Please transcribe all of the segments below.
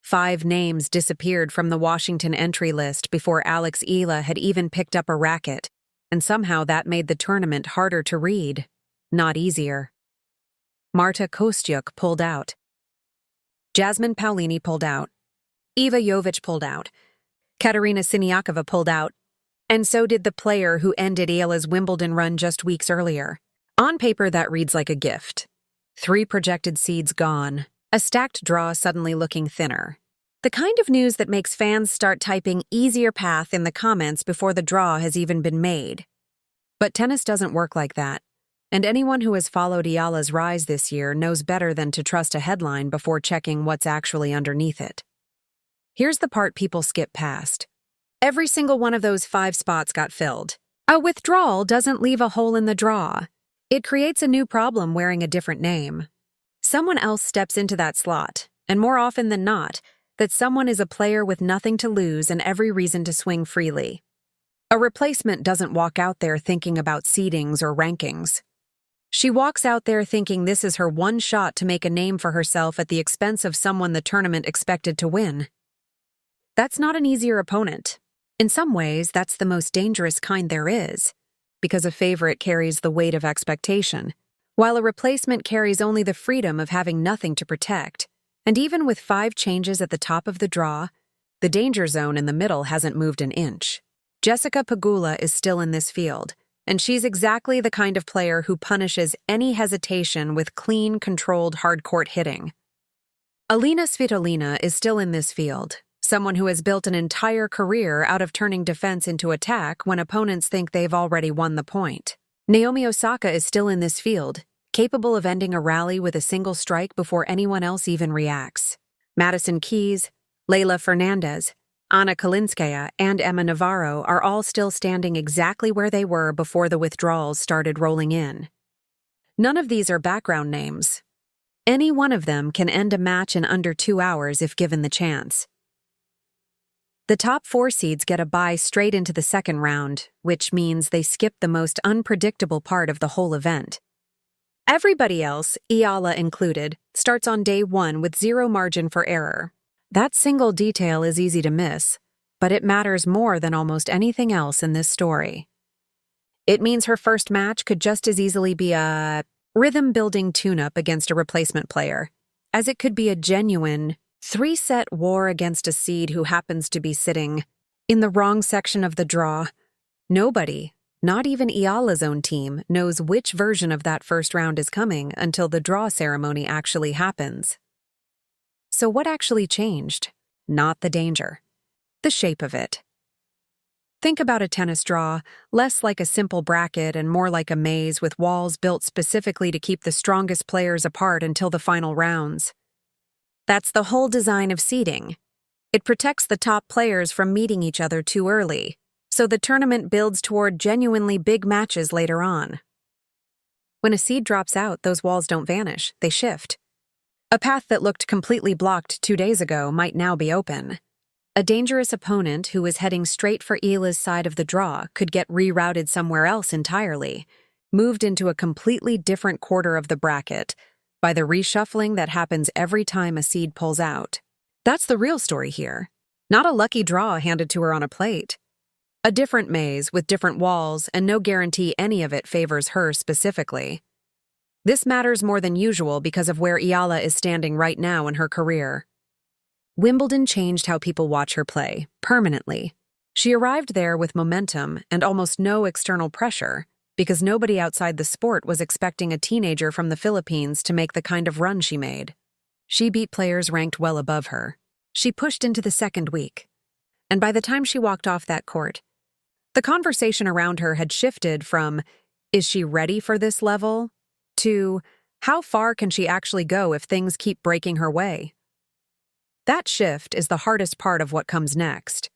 5 names disappeared from the Washington entry list before Alex Eala had even picked up a racket, and somehow that made the tournament harder to read, not easier. Marta Kostyuk pulled out. Jasmine Paolini pulled out. Iva Jovic pulled out. Katerina Siniakova pulled out. And so did the player who ended Eala's Wimbledon run just weeks earlier. On paper, that reads like a gift. 3 projected seeds gone. A stacked draw suddenly looking thinner. The kind of news that makes fans start typing easier path in the comments before the draw has even been made. But tennis doesn't work like that, and anyone who has followed Eala's rise this year knows better than to trust a headline before checking what's actually underneath it. Here's the part people skip past. Every single one of those 5 spots got filled. A withdrawal doesn't leave a hole in the draw. It creates a new problem wearing a different name. Someone else steps into that slot, and more often than not, that someone is a player with nothing to lose and every reason to swing freely. A replacement doesn't walk out there thinking about seedings or rankings. She walks out there thinking this is her one shot to make a name for herself at the expense of someone the tournament expected to win. That's not an easier opponent. In some ways, that's the most dangerous kind there is, because a favorite carries the weight of expectation, while a replacement carries only the freedom of having nothing to protect. And even with 5 changes at the top of the draw, the danger zone in the middle hasn't moved an inch. Jessica Pegula is still in this field, and she's exactly the kind of player who punishes any hesitation with clean, controlled hard-court hitting. Alina Svitolina is still in this field, someone who has built an entire career out of turning defense into attack when opponents think they've already won the point. Naomi Osaka is still in this field, capable of ending a rally with a single strike before anyone else even reacts. Madison Keys, Leylah Fernandez, Anna Kalinskaya, and Emma Navarro are all still standing exactly where they were before the withdrawals started rolling in. None of these are background names. Any one of them can end a match in under 2 hours if given the chance. The top 4 seeds get a bye straight into the second round, which means they skip the most unpredictable part of the whole event. Everybody else, Eala included, starts on day 1 with 0 margin for error. That single detail is easy to miss, but it matters more than almost anything else in this story. It means her first match could just as easily be a rhythm-building tune-up against a replacement player, as it could be a genuine 3-set war against a seed who happens to be sitting in the wrong section of the draw. Nobody, not even Eala's own team, knows which version of that first round is coming until the draw ceremony actually happens. So what actually changed? Not the danger. The shape of it. Think about a tennis draw, less like a simple bracket and more like a maze with walls built specifically to keep the strongest players apart until the final rounds. That's the whole design of seeding. It protects the top players from meeting each other too early, so the tournament builds toward genuinely big matches later on. When a seed drops out, those walls don't vanish, they shift. A path that looked completely blocked 2 days ago might now be open. A dangerous opponent who was heading straight for Eala's side of the draw could get rerouted somewhere else entirely, moved into a completely different quarter of the bracket, by the reshuffling that happens every time a seed pulls out. That's the real story here. Not a lucky draw handed to her on a plate. A different maze with different walls and no guarantee any of it favors her specifically. This matters more than usual because of where Eala is standing right now in her career. Wimbledon changed how people watch her play, permanently. She arrived there with momentum and almost no external pressure, because nobody outside the sport was expecting a teenager from the Philippines to make the kind of run she made. She beat players ranked well above her. She pushed into the second week. And by the time she walked off that court, the conversation around her had shifted from, is she ready for this level, to, how far can she actually go if things keep breaking her way? That shift is the hardest part of what comes next.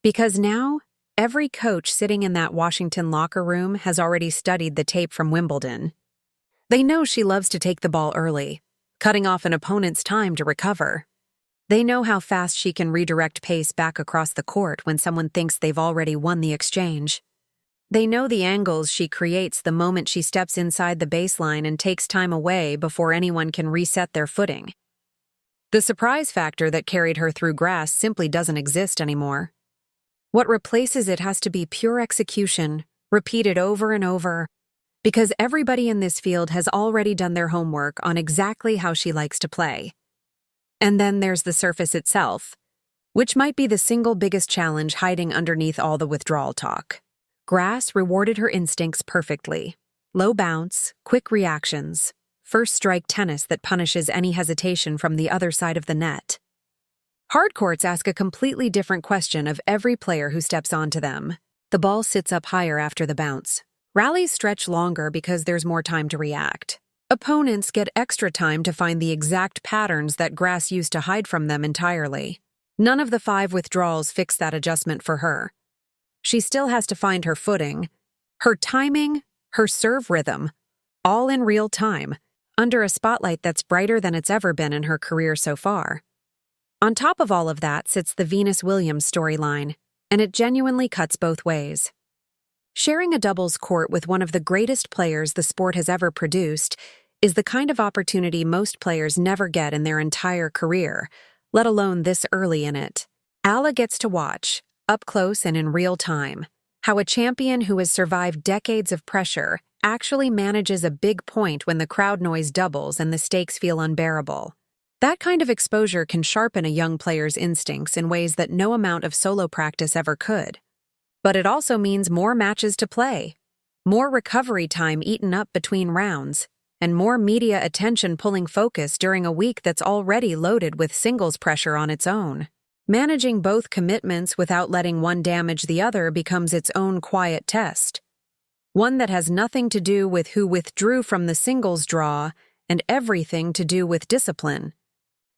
Because now, every coach sitting in that Washington locker room has already studied the tape from Wimbledon. They know she loves to take the ball early, cutting off an opponent's time to recover. They know how fast she can redirect pace back across the court when someone thinks they've already won the exchange. They know the angles she creates the moment she steps inside the baseline and takes time away before anyone can reset their footing. The surprise factor that carried her through grass simply doesn't exist anymore. What replaces it has to be pure execution, repeated over and over, because everybody in this field has already done their homework on exactly how she likes to play. And then there's the surface itself, which might be the single biggest challenge hiding underneath all the withdrawal talk. Grass rewarded her instincts perfectly. Low bounce, quick reactions, first strike tennis that punishes any hesitation from the other side of the net. Hard courts ask a completely different question of every player who steps onto them. The ball sits up higher after the bounce. Rallies stretch longer because there's more time to react. Opponents get extra time to find the exact patterns that grass used to hide from them entirely. None of the 5 withdrawals fix that adjustment for her. She still has to find her footing, her timing, her serve rhythm, all in real time, under a spotlight that's brighter than it's ever been in her career so far. On top of all of that sits the Venus Williams storyline, and it genuinely cuts both ways. Sharing a doubles court with one of the greatest players the sport has ever produced is the kind of opportunity most players never get in their entire career, let alone this early in it. Eala gets to watch, up close and in real time, how a champion who has survived decades of pressure actually manages a big point when the crowd noise doubles and the stakes feel unbearable. That kind of exposure can sharpen a young player's instincts in ways that no amount of solo practice ever could. But it also means more matches to play, more recovery time eaten up between rounds, and more media attention pulling focus during a week that's already loaded with singles pressure on its own. Managing both commitments without letting one damage the other becomes its own quiet test. One that has nothing to do with who withdrew from the singles draw and everything to do with discipline,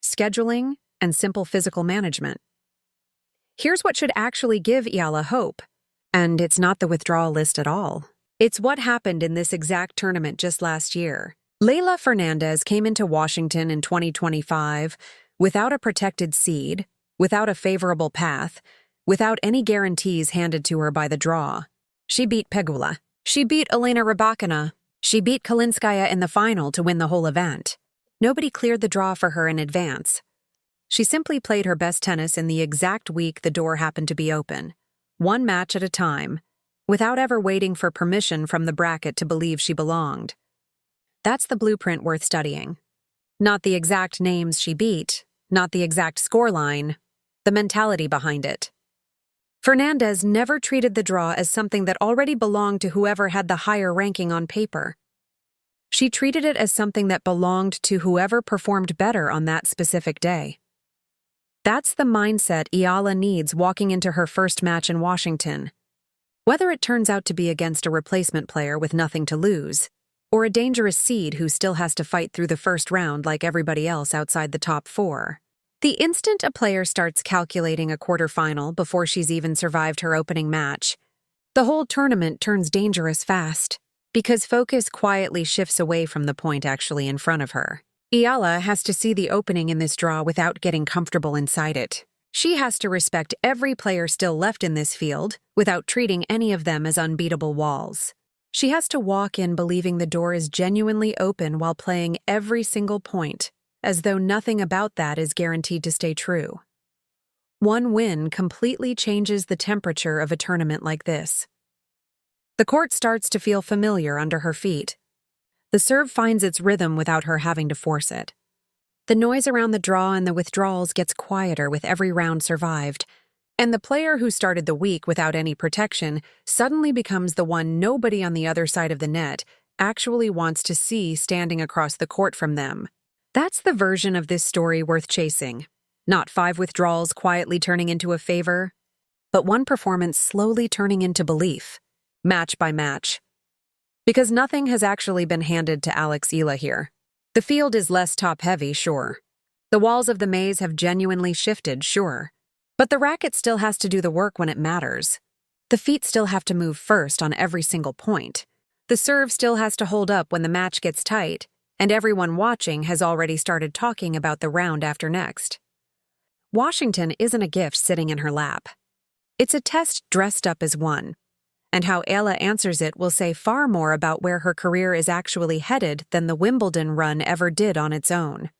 scheduling, and simple physical management. Here's what should actually give Eala hope. And it's not the withdrawal list at all. It's what happened in this exact tournament just last year. Leylah Fernandez came into Washington in 2025 without a protected seed, without a favorable path, without any guarantees handed to her by the draw. She beat Pegula. She beat Elena Rybakina. She beat Kalinskaya in the final to win the whole event. Nobody cleared the draw for her in advance. She simply played her best tennis in the exact week the door happened to be open, one match at a time, without ever waiting for permission from the bracket to believe she belonged. That's the blueprint worth studying. Not the exact names she beat, not the exact scoreline, the mentality behind it. Fernandez never treated the draw as something that already belonged to whoever had the higher ranking on paper. She treated it as something that belonged to whoever performed better on that specific day. That's the mindset Eala needs walking into her first match in Washington. Whether it turns out to be against a replacement player with nothing to lose, or a dangerous seed who still has to fight through the first round like everybody else outside the top 4. The instant a player starts calculating a quarterfinal before she's even survived her opening match, the whole tournament turns dangerous fast, because focus quietly shifts away from the point actually in front of her. Eala has to see the opening in this draw without getting comfortable inside it. She has to respect every player still left in this field without treating any of them as unbeatable walls. She has to walk in believing the door is genuinely open while playing every single point, as though nothing about that is guaranteed to stay true. One win completely changes the temperature of a tournament like this. The court starts to feel familiar under her feet. The serve finds its rhythm without her having to force it. The noise around the draw and the withdrawals gets quieter with every round survived, and the player who started the week without any protection suddenly becomes the one nobody on the other side of the net actually wants to see standing across the court from them. That's the version of this story worth chasing. Not 5 withdrawals quietly turning into a favor, but one performance slowly turning into belief, match by match. Because nothing has actually been handed to Alex Eala here. The field is less top-heavy, sure. The walls of the maze have genuinely shifted, sure. But the racket still has to do the work when it matters. The feet still have to move first on every single point. The serve still has to hold up when the match gets tight, and everyone watching has already started talking about the round after next. Washington isn't a gift sitting in her lap. It's a test dressed up as one. And how Eala answers it will say far more about where her career is actually headed than the Wimbledon run ever did on its own.